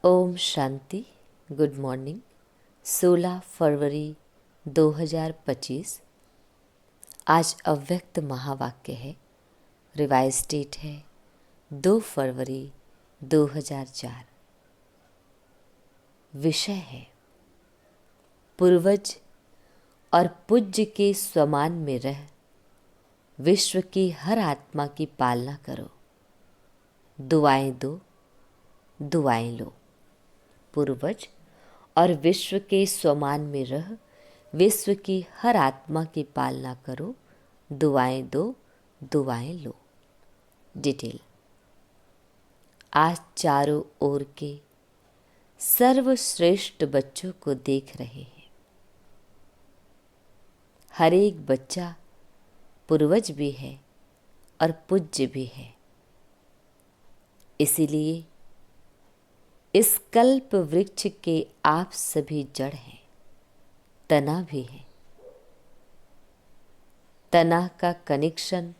Om Shanti. Good morning. 16 फरवरी 2025। आज अव्यक्त महावाक्य है। रिवाइज डेट है 2 फरवरी 2004। विषय है पूर्वज और पूज्य के स्वमान में रह विश्व की हर आत्मा की पालना करो। दुआएं दो, दुआएं लो। पूर्वज और विश्व के स्वमान में रह विश्व की हर आत्मा की पालना करो। दुआएं दो, दुआएं लो। डिटेल। आज चारों ओर के सर्वश्रेष्ठ बच्चों को देख रहे हैं। हर एक बच्चा पूर्वज भी है और पूज्य भी है। इसीलिए इस कल्प वृक्ष के आप सभी जड़ हैं, तना भी है। तना का कनेक्शन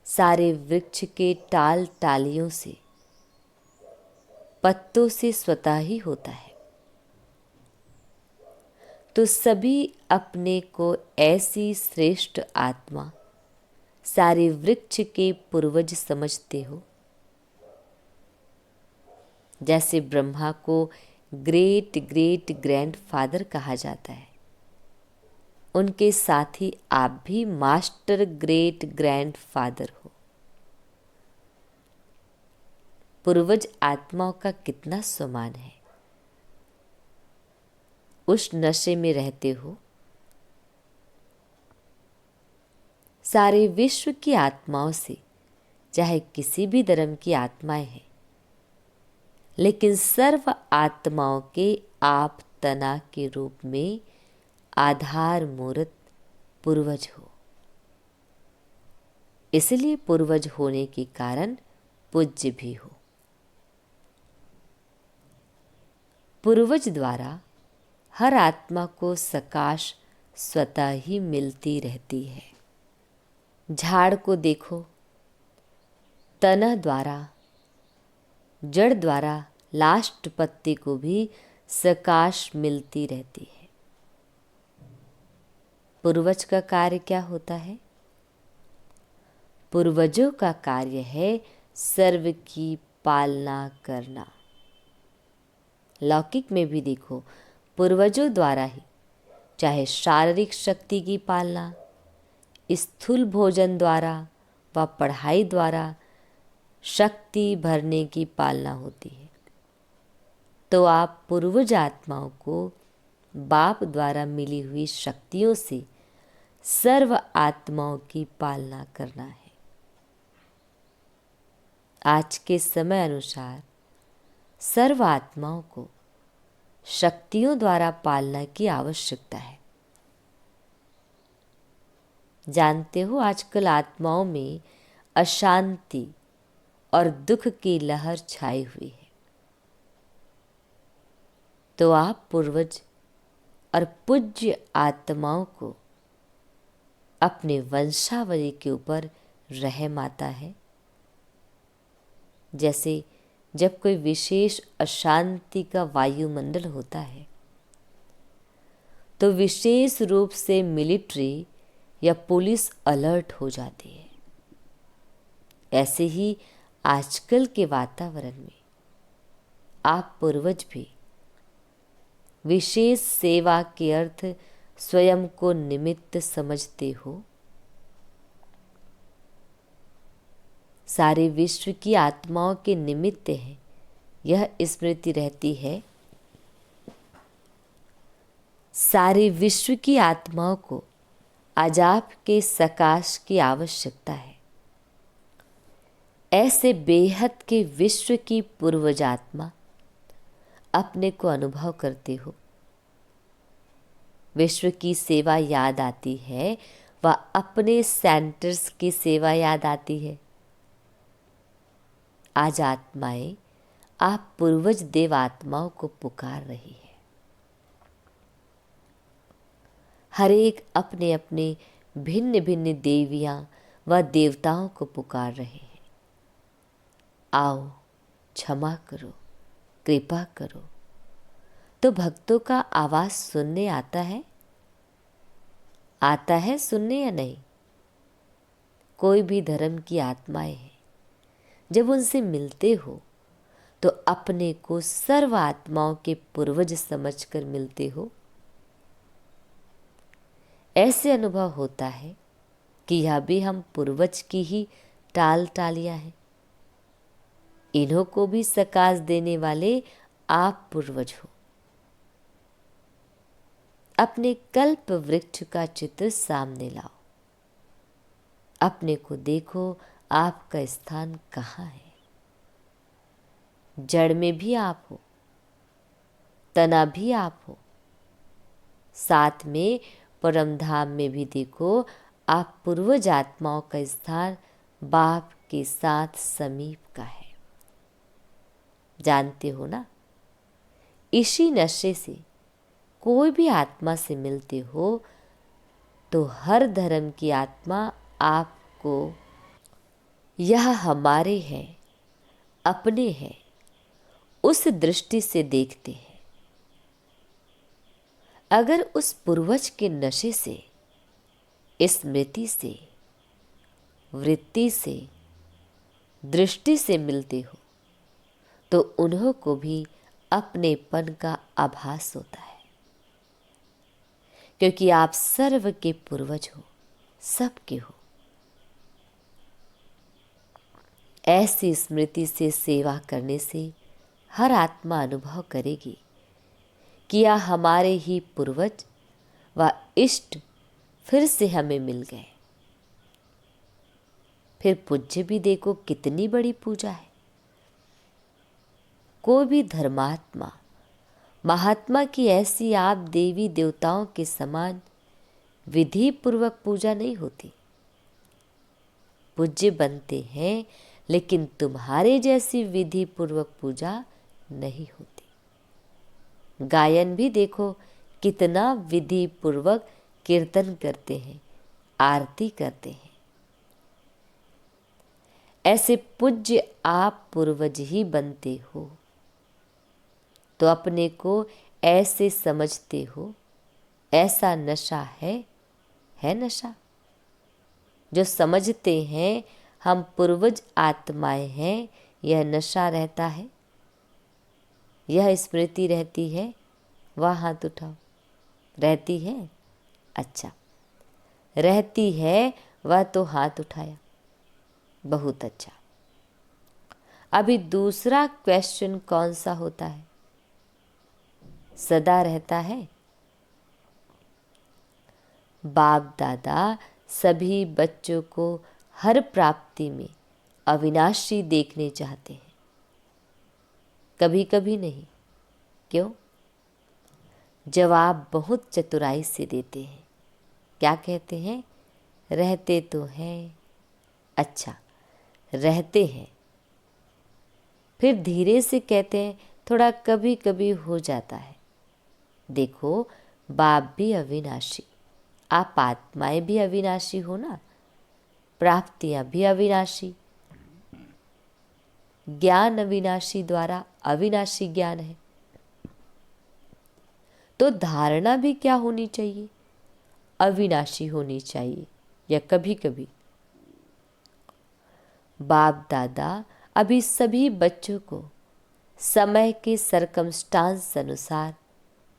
सारे वृक्ष के टाल टालियों से, पत्तों से स्वतः ही होता है। तो सभी अपने को ऐसी श्रेष्ठ आत्मा, सारे वृक्ष के पूर्वज समझते हो। जैसे ब्रह्मा को ग्रेट ग्रेट ग्रैंडफादर कहा जाता है, उनके साथ ही आप भी मास्टर ग्रेट ग्रैंडफादर हो। पूर्वज आत्माओं का कितना सम्मान है। उस नशे में रहते हो। सारे विश्व की आत्माओं से, चाहे किसी भी धर्म की आत्माएं हैं, लेकिन सर्व आत्माओं के आप तना के रूप में आधार मूर्त पूर्वज हो। इसलिए पूर्वज होने के कारण पूज्य भी हो। पूर्वज द्वारा हर आत्मा को सकाश स्वतः ही मिलती रहती है। झाड़ को देखो, तना द्वारा, जड़ द्वारा लास्ट पत्ती को भी सकाश मिलती रहती है। पूर्वज का कार्य क्या होता है? पूर्वजों का कार्य है सर्व की पालना करना। लौकिक में भी देखो, पूर्वजों द्वारा ही, चाहे शारीरिक शक्ति की पालना, स्थूल भोजन द्वारा व पढ़ाई द्वारा शक्ति भरने की पालना होती है। तो आप पूर्वज आत्माओं को बाप द्वारा मिली हुई शक्तियों से सर्व आत्माओं की पालना करना है। आज के समय अनुसार सर्व आत्माओं को शक्तियों द्वारा पालना की आवश्यकता है। जानते हो, आजकल आत्माओं में अशांति और दुख की लहर छाई हुई है। तो आप पूर्वज और पूज्य आत्माओं को अपने वंशावली के ऊपर रहम आता है। जैसे जब कोई विशेष अशांति का वायुमंडल होता है, तो विशेष रूप से मिलिट्री या पुलिस अलर्ट हो जाती है। ऐसे ही आजकल के वातावरण में आप पूर्वज भी विशेष सेवा के अर्थ स्वयं को निमित्त समझते हो। सारे विश्व की आत्माओं के निमित्त हैं, यह स्मृति रहती है। सारे विश्व की आत्माओं को आज आपके सकाश की आवश्यकता है। ऐसे बेहद के विश्व की पूर्वज आत्मा अपने को अनुभव करते हो। विश्व की सेवा याद आती है व अपने सेंटर्स की सेवा याद आती है। आज आत्माएं आप पूर्वज देव आत्माओं को पुकार रही है। हर एक अपने अपने भिन्न भिन्न देवियां व देवताओं को पुकार रहे हैं। आओ, क्षमा करो, कृपा करो। तो भक्तों का आवाज सुनने आता है सुनने या नहीं? कोई भी धर्म की आत्माएं हैं, जब उनसे मिलते हो तो अपने को सर्व आत्माओं के पूर्वज समझकर मिलते हो। ऐसे अनुभव होता है कि यह भी हम पूर्वज की ही टालियां हैं। इन्हों को भी सकाश देने वाले आप पूर्वज हो। अपने कल्प वृक्ष का चित्र सामने लाओ, अपने को देखो, आपका स्थान कहाँ है। जड़ में भी आप हो, तना भी आप हो, साथ में परम धाम में भी देखो, आप पूर्वज आत्माओं का स्थान बाप के साथ समीप का है। जानते हो ना, इसी नशे से कोई भी आत्मा से मिलते हो तो हर धर्म की आत्मा आपको यह हमारे हैं, अपने हैं, उस दृष्टि से देखते हैं। अगर उस पूर्वज के नशे से, स्मृति से, वृत्ति से, दृष्टि से मिलते हो तो उन्हों को भी अपनेपन का आभास होता है, क्योंकि आप सर्व के पूर्वज हो, सबके हो। ऐसी स्मृति से सेवा करने से हर आत्मा अनुभव करेगी कि यह हमारे ही पूर्वज व इष्ट फिर से हमें मिल गए। फिर पूज्य भी देखो कितनी बड़ी पूजा है। कोई भी धर्मात्मा, महात्मा की ऐसी आप देवी देवताओं के समान विधि पूर्वक पूजा नहीं होती। पूज्य बनते हैं, लेकिन तुम्हारे जैसी विधि पूर्वक पूजा नहीं होती। गायन भी देखो कितना विधि पूर्वक कीर्तन करते हैं, आरती करते हैं। ऐसे पूज्य आप पूर्वज ही बनते हो तो अपने को ऐसे समझते हो। ऐसा नशा है नशा। जो समझते हैं हम पूर्वज आत्माएं हैं, यह नशा रहता है, यह स्मृति रहती है। वह हाथ उठाओ। रहती है? अच्छा, रहती है वह तो हाथ उठाया, बहुत अच्छा। अभी दूसरा क्वेश्चन कौन सा होता है? सदा रहता है। बाप दादा सभी बच्चों को हर प्राप्ति में अविनाशी देखने चाहते हैं, कभी कभी नहीं। क्यों? जवाब बहुत चतुराई से देते हैं। क्या कहते हैं? रहते तो हैं। अच्छा, रहते हैं। फिर धीरे से कहते हैं थोड़ा कभी कभी हो जाता है। देखो, बाप भी अविनाशी, आप आत्माएं भी अविनाशी हो ना, प्राप्तियां भी अविनाशी, ज्ञान अविनाशी द्वारा अविनाशी ज्ञान है। तो धारणा भी क्या होनी चाहिए? अविनाशी होनी चाहिए। या कभी कभी बाप दादा अभी सभी बच्चों को समय के सरकमस्टांस अनुसार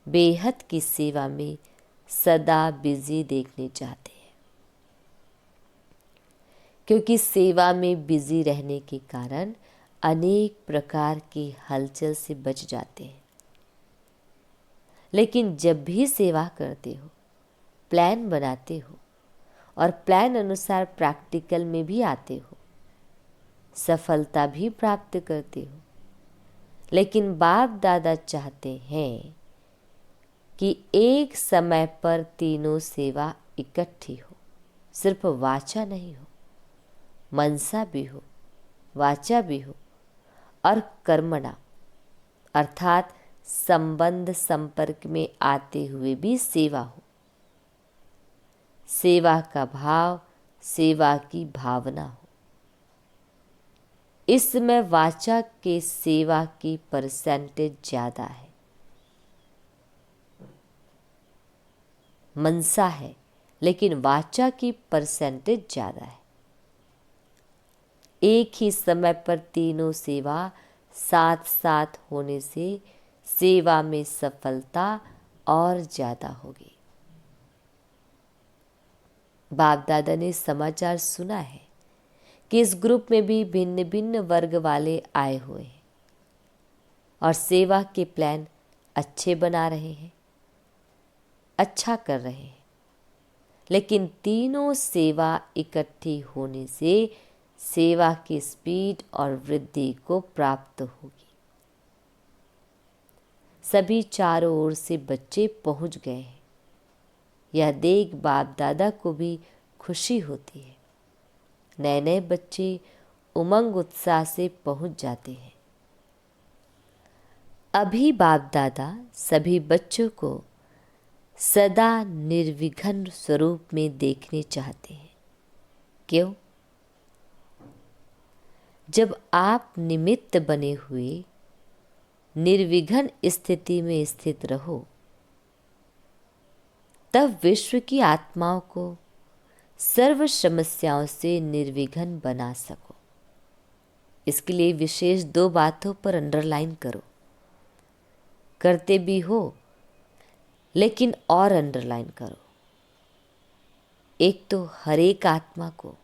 बेहद की सेवा में सदा बिजी देखने चाहते हैं, क्योंकि सेवा में बिजी रहने के कारण अनेक प्रकार की हलचल से बच जाते हैं। लेकिन जब भी सेवा करते हो, प्लान बनाते हो और प्लान अनुसार प्रैक्टिकल में भी आते हो, सफलता भी प्राप्त करते हो। लेकिन बाप दादा चाहते हैं कि एक समय पर तीनों सेवा इकट्ठी हो। सिर्फ वाचा नहीं हो, मनसा भी हो, वाचा भी हो और कर्मणा अर्थात संबंध संपर्क में आते हुए भी सेवा हो। सेवा का भाव, सेवा की भावना हो। इस समय वाचा के सेवा की परसेंटेज ज़्यादा है। मनसा है लेकिन वाचा की परसेंटेज ज़्यादा है। एक ही समय पर तीनों सेवा साथ साथ होने से सेवा में सफलता और ज़्यादा होगी। बाप दादा ने समाचार सुना है कि इस ग्रुप में भी भिन्न भिन्न वर्ग वाले आए हुए हैं और सेवा के प्लान अच्छे बना रहे हैं, अच्छा कर रहे हैं, लेकिन तीनों सेवा इकट्ठी होने से सेवा की स्पीड और वृद्धि को प्राप्त होगी। सभी चारों ओर से बच्चे पहुंच गए हैं। यह देख बाप दादा को भी खुशी होती है। नए नए बच्चे उमंग उत्साह से पहुंच जाते हैं। अभी बाप दादा सभी बच्चों को सदा निर्विघ्न स्वरूप में देखने चाहते हैं। क्यों? जब आप निमित्त बने हुए निर्विघ्न स्थिति में स्थित रहो, तब विश्व की आत्माओं को सर्व समस्याओं से निर्विघ्न बना सको। इसके लिए विशेष 2 बातों पर अंडरलाइन करो। करते भी हो लेकिन और अंडरलाइन करो। एक तो हर एक आत्मा को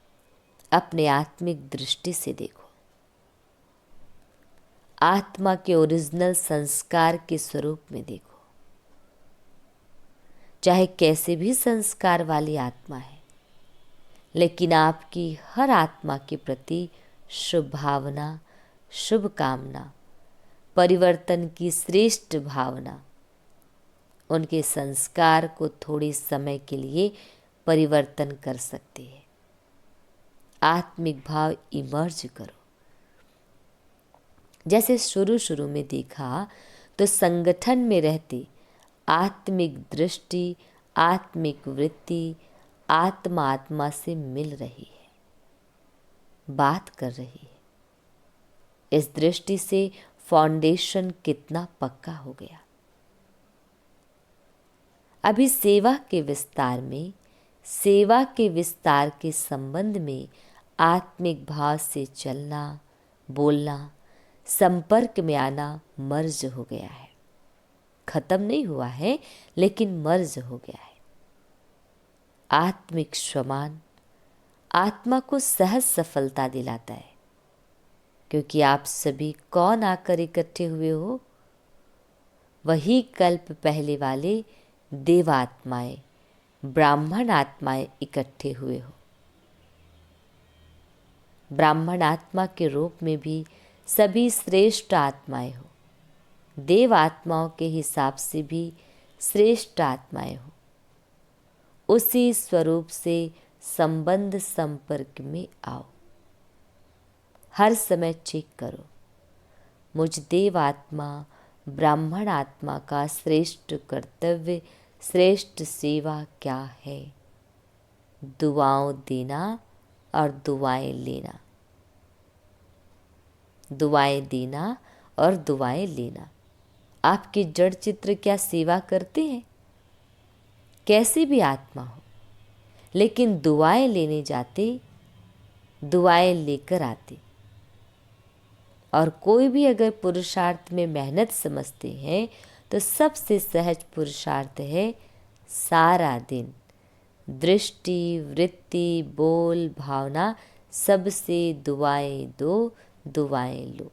अपने आत्मिक दृष्टि से देखो। आत्मा के ओरिजिनल संस्कार के स्वरूप में देखो। चाहे कैसे भी संस्कार वाली आत्मा है, लेकिन आपकी हर आत्मा के प्रति शुभ भावना, शुभ कामना, परिवर्तन की श्रेष्ठ भावना उनके संस्कार को थोड़े समय के लिए परिवर्तन कर सकती है। आत्मिक भाव इमर्ज करो। जैसे शुरू शुरू में देखा तो संगठन में रहते आत्मिक दृष्टि, आत्मिक वृत्ति आत्मा आत्मा से मिल रही है, बात कर रही है। इस दृष्टि से फाउंडेशन कितना पक्का हो गया। अभी सेवा के विस्तार में, सेवा के विस्तार के संबंध में आत्मिक भाव से चलना, बोलना, संपर्क में आना मर्ज हो गया है। खत्म नहीं हुआ है लेकिन मर्ज हो गया है। आत्मिक सम्मान आत्मा को सहज सफलता दिलाता है, क्योंकि आप सभी कौन आकर इकट्ठे हुए हो? वही कल्प पहले वाले देवात्माएं, ब्राह्मण आत्माएं इकट्ठे हुए हो। ब्राह्मण आत्मा के रूप में भी सभी श्रेष्ठ आत्माएं हो। देव आत्माओं के हिसाब से भी श्रेष्ठ आत्माएं हो। उसी स्वरूप से संबंध संपर्क में आओ। हर समय चेक करो, मुझ देव आत्मा, ब्राह्मण आत्मा का श्रेष्ठ कर्तव्य, श्रेष्ठ सेवा क्या है? दुआओं देना और दुआएं लेना। दुआएं देना और दुआएं लेना। आपके जड़ चित्र क्या सेवा करते हैं? कैसे भी आत्मा हो, लेकिन दुआएं लेने जाते, दुआएं लेकर आते। और कोई भी अगर पुरुषार्थ में मेहनत समझते हैं तो सबसे सहज पुरुषार्थ है सारा दिन दृष्टि, वृत्ति, बोल, भावना सबसे दुआएं दो, दुआएं लो।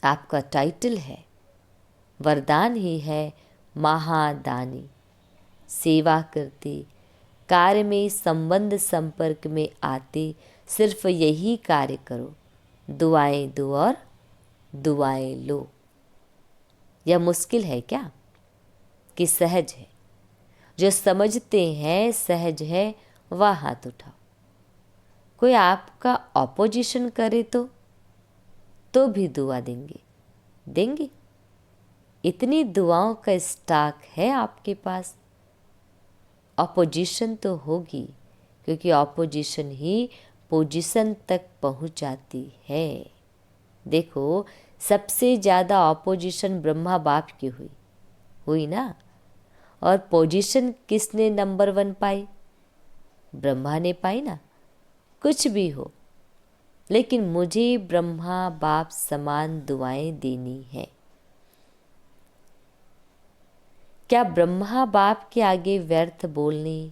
आपका टाइटल है, वरदान ही है महादानी। सेवा करते, कार्य में संबंध संपर्क में आते, सिर्फ यही कार्य करो, दुआएं दो और दुआएं लो। यह मुश्किल है क्या कि सहज है? जो समझते हैं सहज है वह हाथ उठाओ। कोई आपका ऑपोजिशन करे तो भी दुआ देंगे, देंगे। इतनी दुआओं का स्टॉक है आपके पास। ऑपोजिशन तो होगी, क्योंकि ऑपोजिशन ही पोजीशन तक पहुंच जाती है। देखो, सबसे ज़्यादा ऑपोजिशन ब्रह्मा बाप की हुई ना। और पोजीशन किसने नंबर 1 पाई? ब्रह्मा ने पाई ना। कुछ भी हो, लेकिन मुझे ब्रह्मा बाप समान दुआएं देनी है। क्या ब्रह्मा बाप के आगे व्यर्थ बोलने,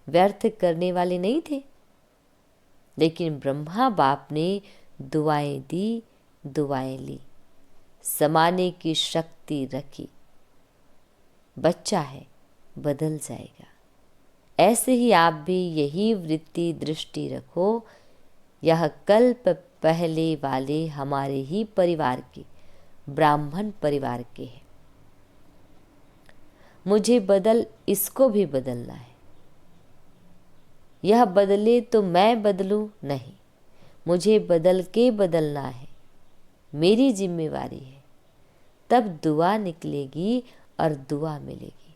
व्यर्थ करने वाले नहीं थे? लेकिन ब्रह्मा बाप ने दुआएं दी, दुआएं ली, समाने की शक्ति रखी। बच्चा है, बदल जाएगा। ऐसे ही आप भी यही वृत्ति दृष्टि रखो। यह कल्प पहले वाले हमारे ही परिवार के, ब्राह्मण परिवार के हैं। मुझे इसको भी बदलना है। यह बदले तो मैं बदलूं नहीं, मुझे बदल के बदलना है। मेरी जिम्मेवारी है। तब दुआ निकलेगी और दुआ मिलेगी।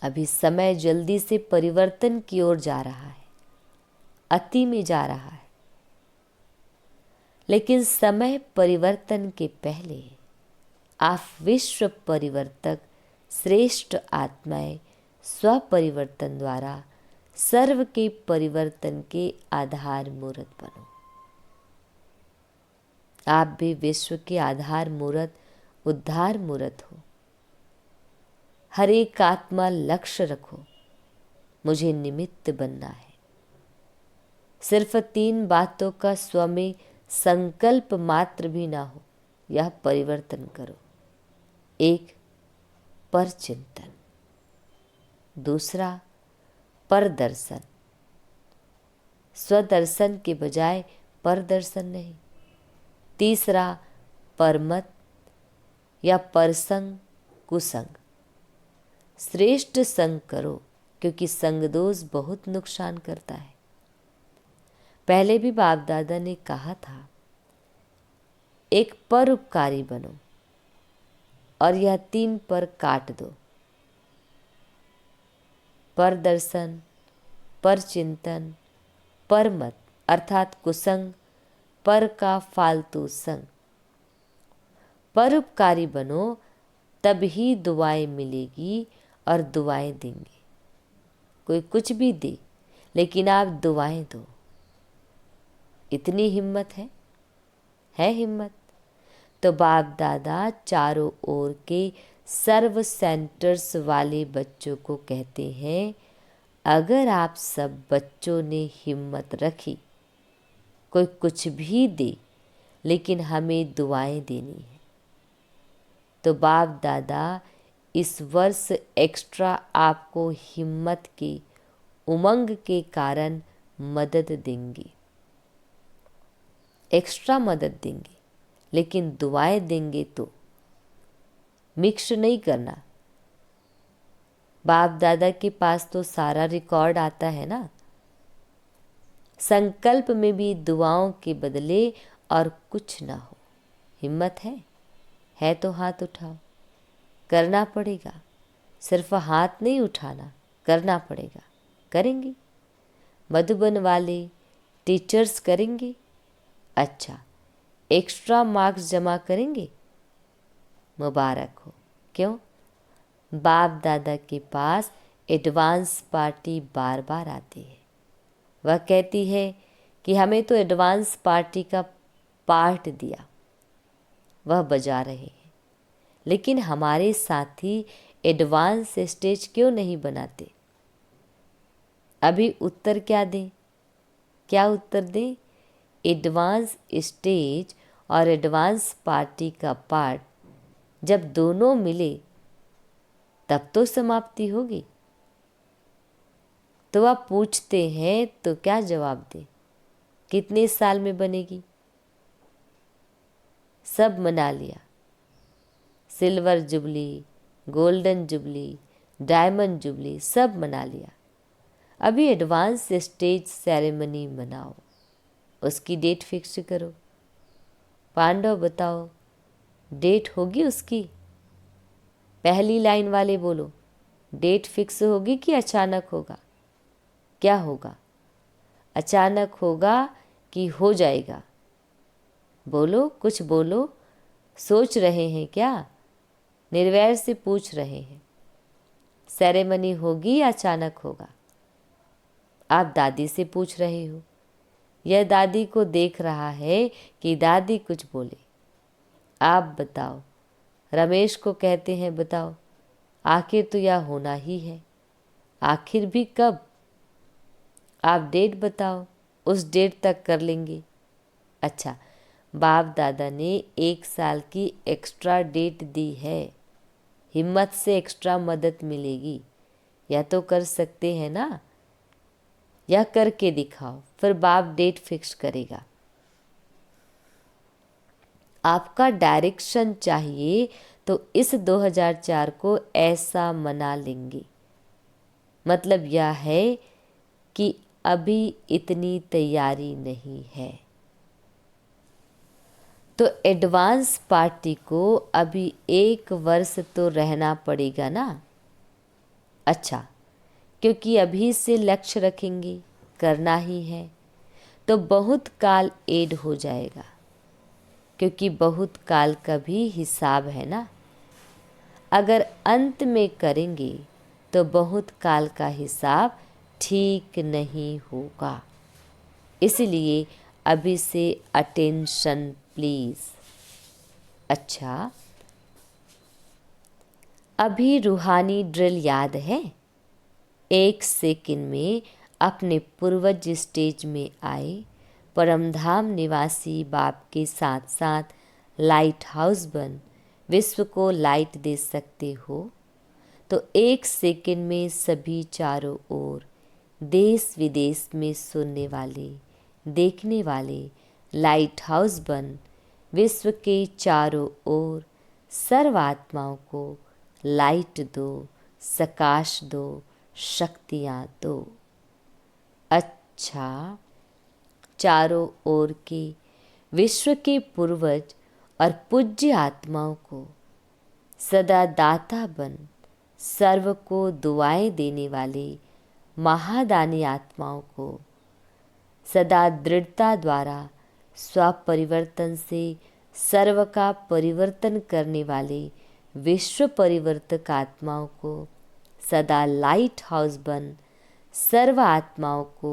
अभी समय जल्दी से परिवर्तन की ओर जा रहा है, अति में जा रहा है। लेकिन समय परिवर्तन के पहले आप विश्व परिवर्तक, श्रेष्ठ आत्माएं स्वपरिवर्तन द्वारा सर्व के परिवर्तन के आधार मूर्त बनो। आप भी विश्व के आधार मूर्त, उद्धार मूर्त हो। हर एक आत्मा लक्ष्य रखो, मुझे निमित्त बनना है। सिर्फ 3 बातों का स्व में संकल्प मात्र भी ना हो, यह परिवर्तन करो। 1, परचिंतन। दूसरा, परदर्शन। स्वदर्शन के बजाय परदर्शन नहीं। तीसरा, परमत या परसंग, कुसंग। श्रेष्ठ संग करो, क्योंकि संग दोष बहुत नुकसान करता है। पहले भी बाप दादा ने कहा था, एक परोपकारी बनो और यह 3 पर काट दो। परदर्शन, परचिंतन, परमत अर्थात कुसंग, पर का फालतू संग। परोपकारी बनो, तब ही दुआएं मिलेगी और दुआएं देंगे। कोई कुछ भी दे, लेकिन आप दुआएं दो। इतनी हिम्मत है हिम्मत। तो बाप दादा चारों ओर के सर्व सेंटर्स वाले बच्चों को कहते हैं, अगर आप सब बच्चों ने हिम्मत रखी, कोई कुछ भी दे, लेकिन हमें दुआएं देनी है, तो बाप दादा इस वर्ष एक्स्ट्रा आपको हिम्मत के, उमंग के कारण मदद देंगे। एक्स्ट्रा मदद देंगे, लेकिन दुआएं देंगे तो मिक्स नहीं करना। बाप दादा के पास तो सारा रिकॉर्ड आता है ना। संकल्प में भी दुआओं के बदले और कुछ ना हो। हिम्मत है तो हाथ उठाओ। करना पड़ेगा, सिर्फ हाथ नहीं उठाना, करना पड़ेगा। करेंगे, मधुबन वाले टीचर्स करेंगे। अच्छा, एक्स्ट्रा मार्क्स जमा करेंगे, मुबारक हो। क्यों? बाप दादा के पास एडवांस पार्टी बार बार आती है। वह कहती है कि हमें तो एडवांस पार्टी का पार्ट दिया, वह बजा रहे हैं। लेकिन हमारे साथी एडवांस स्टेज क्यों नहीं बनाते? अभी उत्तर क्या दें? क्या उत्तर दें? एडवांस स्टेज और एडवांस पार्टी का पार्ट जब दोनों मिले तब तो समाप्ति होगी। तो आप पूछते हैं तो क्या जवाब दें? कितने साल में बनेगी? सब मना लिया, silver jubilee, golden jubilee, diamond jubilee सब मना लिया। अभी एडवांस स्टेज सेरेमनी मनाओ, उसकी डेट फिक्स करो। पांडव बताओ, डेट होगी उसकी? पहली लाइन वाले बोलो, डेट फिक्स होगी कि अचानक होगा? क्या होगा? अचानक होगा कि हो जाएगा? बोलो, कुछ बोलो। सोच रहे हैं क्या? निर्वैर से पूछ रहे हैं। सेरेमनी होगी या अचानक होगा? आप दादी से पूछ रहे हो। यह दादी को देख रहा है कि दादी कुछ बोले। आप बताओ। रमेश को कहते हैं, बताओ, आखिर तो यह होना ही है। आखिर भी कब? आप डेट बताओ, उस डेट तक कर लेंगे। अच्छा, बाप दादा ने 1 साल की एक्स्ट्रा डेट दी है। हिम्मत से एक्स्ट्रा मदद मिलेगी। या तो कर सकते हैं ना, या करके दिखाओ, फिर बाप डेट फिक्स करेगा। आपका डायरेक्शन चाहिए तो इस 2004 को ऐसा मना लेंगे। मतलब यह है कि अभी इतनी तैयारी नहीं है, तो एडवांस पार्टी को अभी 1 वर्ष तो रहना पड़ेगा ना। अच्छा, क्योंकि अभी से लक्ष्य रखेंगे, करना ही है, तो बहुत काल ऐड हो जाएगा, क्योंकि बहुत काल का भी हिसाब है ना। अगर अंत में करेंगे तो बहुत काल का हिसाब ठीक नहीं होगा। इसलिए अभी से अटेंशन प्लीज़। अच्छा, अभी रूहानी ड्रिल याद है? 1 सेकंड में अपने पूर्वज स्टेज में आए। परमधाम निवासी बाप के साथ साथ लाइट हाउस बन विश्व को लाइट दे सकते हो। तो 1 सेकंड में सभी चारों ओर, देश विदेश में सुनने वाले, देखने वाले, लाइट हाउस बन विश्व के चारों ओर सर्व आत्माओं को लाइट दो, प्रकाश दो, शक्तियाँ दो। अच्छा, चारों ओर के विश्व के पूर्वज और पूज्य आत्माओं को सदा दाता बन सर्व को दुआएं देने वाले महादानी आत्माओं को सदा दृढ़ता द्वारा स्वपरिवर्तन से सर्व का परिवर्तन करने वाले विश्व परिवर्तक आत्माओं को सदा लाइट हाउस बन सर्व आत्माओं को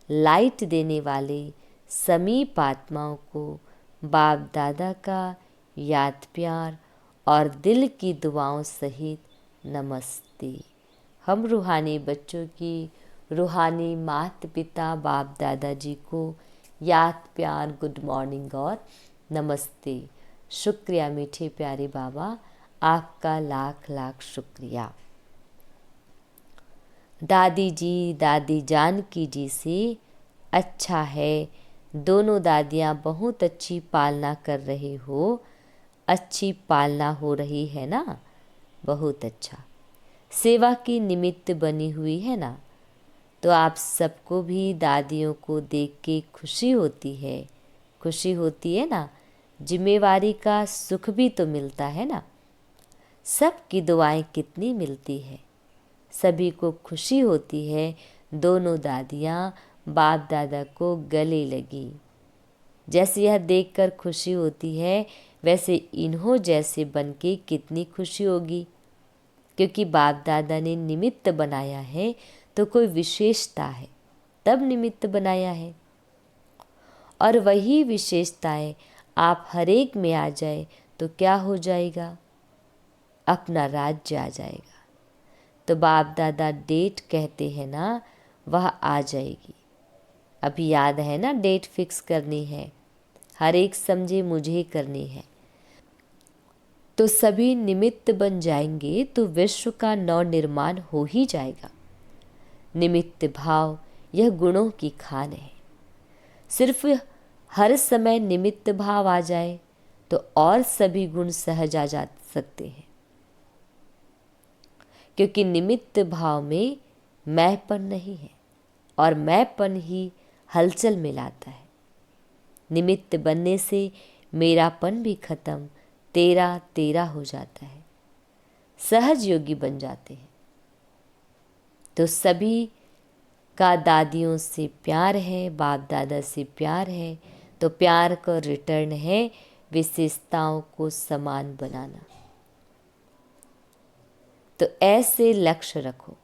लाइट देने वाले समीप आत्माओं को बाप दादा का याद प्यार और दिल की दुआओं सहित नमस्ते। हम रूहानी बच्चों की रूहानी माता पिता बाप दादाजी को याद प्यार, गुड मॉर्निंग और नमस्ते। शुक्रिया मीठे प्यारे बाबा, आपका लाख लाख शुक्रिया। दादी जी, दादी जानकी जी से अच्छा है। दोनों दादियाँ बहुत अच्छी पालना कर रहे हो। अच्छी पालना हो रही है ना, बहुत अच्छा। सेवा की निमित्त बनी हुई है ना, तो आप सबको भी दादियों को देख के खुशी होती है। खुशी होती है ना, जिम्मेवारी का सुख भी तो मिलता है ना। सबकी दुआएं कितनी मिलती है, सभी को खुशी होती है। दोनों दादियाँ बाप दादा को गले लगी। जैसे यह देखकर खुशी होती है, वैसे इन्हों जैसे बन के कितनी खुशी होगी, क्योंकि बाप दादा ने निमित्त बनाया है तो कोई विशेषता है, तब निमित्त बनाया है। और वही विशेषताएं आप हरेक में आ जाए तो क्या हो जाएगा? अपना राज्य आ जाएगा। तो बाप दादा डेट कहते हैं ना, वह आ जाएगी। अभी याद है ना, डेट फिक्स करनी है, हर एक समझे मुझे करनी है। तो सभी निमित्त बन जाएंगे तो विश्व का नव निर्माण हो ही जाएगा। निमित्त भाव यह गुणों की खान है। सिर्फ हर समय निमित्त भाव आ जाए तो और सभी गुण सहज आ जा सकते हैं, क्योंकि निमित्त भाव में मैंपन नहीं है और मैंपन ही हलचल में लाता है। निमित्त बनने से मेरापन भी खत्म, तेरा तेरा हो जाता है, सहज योगी बन जाते हैं। तो सभी का दादियों से प्यार है, बाप दादा से प्यार है, तो प्यार का रिटर्न है विशेषताओं को समान बनाना। तो ऐसे लक्ष्य रखो,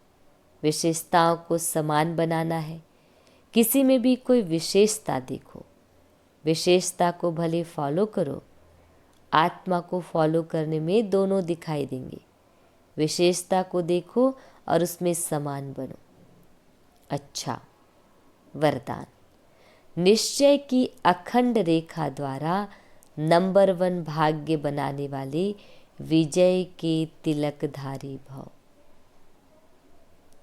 विशेषताओं को समान बनाना है। किसी में भी कोई विशेषता देखो, विशेषता को भले फॉलो करो, आत्मा को फॉलो करने में दोनों दिखाई देंगे। विशेषता को देखो और उसमें समान बनो। अच्छा, वरदान। निश्चय की अखंड रेखा द्वारा नंबर 1 भाग्य बनाने वाले विजय के तिलकधारी भव।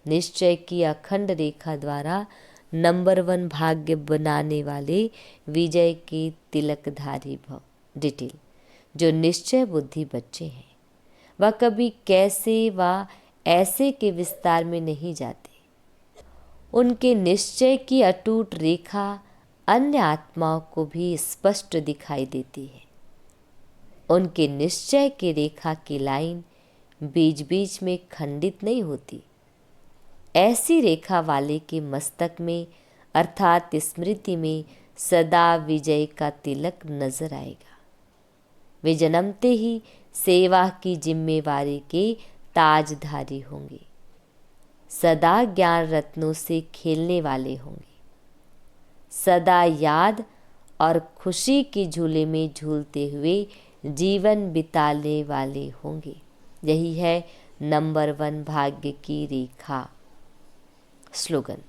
निश्चय की अखंड रेखा द्वारा नंबर 1 भाग्य बनाने वाले विजय के तिलकधारी भव। डिटेल। जो निश्चय बुद्धि बच्चे हैं वह कभी कैसे व ऐसे के विस्तार में नहीं जाते। उनके निश्चय की अटूट रेखा अन्य आत्माओं को भी स्पष्ट दिखाई देती है। उनके निश्चय की रेखा की लाइन बीच बीच में खंडित नहीं होती। ऐसी रेखा वाले के मस्तक में अर्थात स्मृति में सदा विजय का तिलक नजर आएगा। वे जन्मते ही सेवा की जिम्मेवारी के ताजधारी होंगे। सदा ज्ञान रत्नों से खेलने वाले होंगे। सदा याद और खुशी के झूले में झूलते हुए जीवन बिताने वाले होंगे। यही है नंबर 1 भाग्य की रेखा। स्लोगन।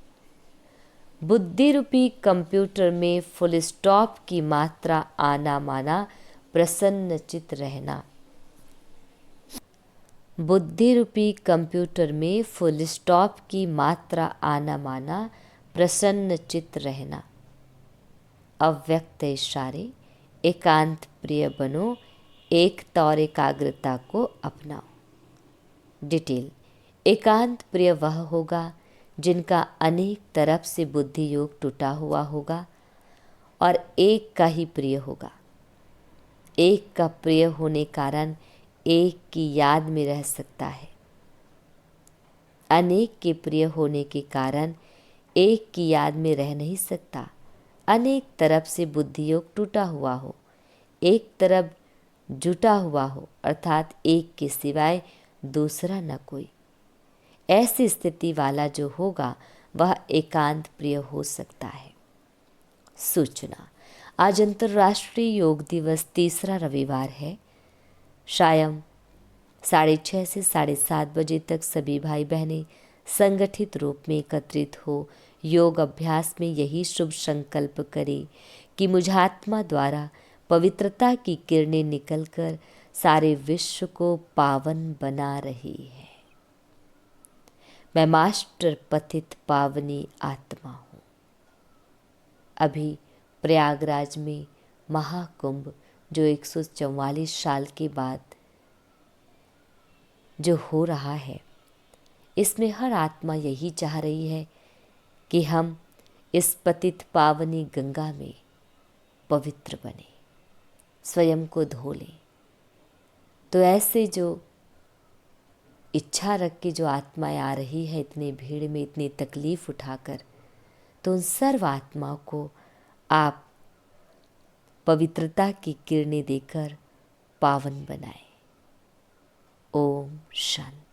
बुद्धि रूपी कंप्यूटर में फुल स्टॉप की मात्रा आना माना प्रसन्नचित रहना। बुद्धि रूपी कंप्यूटर में फुल स्टॉप की मात्रा आना माना प्रसन्नचित रहना। अव्यक्त इशारे। एकांत प्रिय बनो, एकता और एकाग्रता को अपनाओ। डिटेल। एकांत प्रिय वह होगा जिनका अनेक तरफ से बुद्धि योग टूटा हुआ होगा और एक का ही प्रिय होगा। एक का प्रिय होने कारण एक की याद में रह सकता है। अनेक के प्रिय होने के कारण एक की याद में रह नहीं सकता। अनेक तरफ से बुद्धि योग टूटा हुआ हो, एक तरफ जुटा हुआ हो, अर्थात एक के सिवाय दूसरा न कोई। ऐसी स्थिति वाला जो होगा वह एकांत प्रिय हो सकता है। सूचना। आज अंतर्राष्ट्रीय योग दिवस, तीसरा रविवार है। शायद 6:30 से 7:30 बजे तक सभी भाई बहनें संगठित रूप में एकत्रित हो योग अभ्यास में यही शुभ संकल्प करें कि मुझात्मा द्वारा पवित्रता की किरणें निकलकर सारे विश्व को पावन बना रही है। मैं मास्टर पतित पावनी आत्मा हूँ। अभी प्रयागराज में महाकुंभ जो 144 साल के बाद जो हो रहा है, इसमें हर आत्मा यही चाह रही है कि हम इस पतित पावनी गंगा में पवित्र बने, स्वयं को धो लें। तो ऐसे जो इच्छा रख के जो आत्माएं आ रही है इतने भीड़ में, इतनी तकलीफ उठाकर, तो उन सर्व आत्माओं को आप पवित्रता की किरणें देकर पावन बनाएं। ओम शांति।